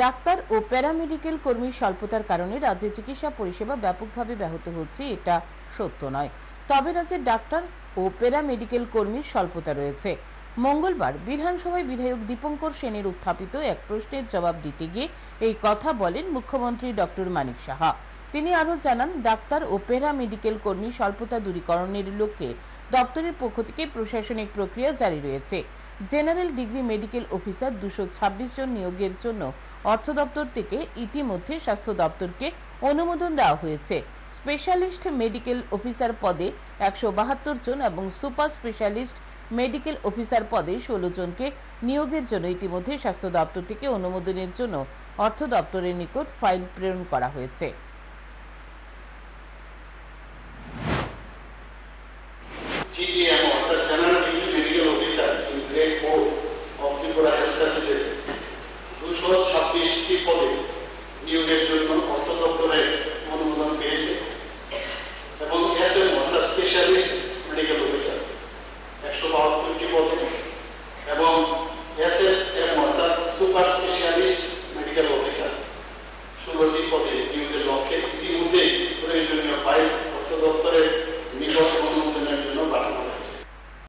Doctor ও paramedical কর্মীর স্বল্পতার কারণে রাজ্যে চিকিৎসা পরিষেবা ব্যাপকভাবে ব্যাহত হচ্ছে, এটা সত্য নয়। তবে রাজ্যে ডাক্তার ও প্যারামেডিক্যাল কর্মীর স্বল্পতা রয়েছে। মঙ্গলবার বিধানসভায় বিধায়ক দীপঙ্কর সেনের উত্থাপিত এক প্রশ্নের জবাব দিতে গিয়ে এই কথা বলেন মুখ্যমন্ত্রী ডক্টর মানিক সাহা। তিনি আরও জানান, ডাক্তার ও প্যারামেডিক্যাল কর্মী স্বল্পতা দূরীকরণের লক্ষ্যে দপ্তরের পক্ষ থেকে প্রশাসনিক প্রক্রিয়া জারি রয়েছে। জেনারেল ডিগ্রি মেডিকেল অফিসার 226 জন নিয়োগের জন্য অর্থ দপ্তর থেকে ইতিমধ্যে স্বাস্থ্য দপ্তরকে অনুমোদন দেওয়া হয়েছে। স্পেশালিস্ট মেডিকেল অফিসার পদে 172 জন এবং সুপার স্পেশালিস্ট মেডিকেল অফিসার পদে 16 জনকে নিয়োগের জন্য ইতিমধ্যে স্বাস্থ্য দপ্তর থেকে অনুমোদনের জন্য অর্থ দপ্তরের নিকট ফাইল প্রেরণ করা হয়েছে। GDM অর্থাৎ general degree medical officer in grade 4 of Tripura health services 226টি পদে নিয়োগের জন্য অর্থ দপ্তরের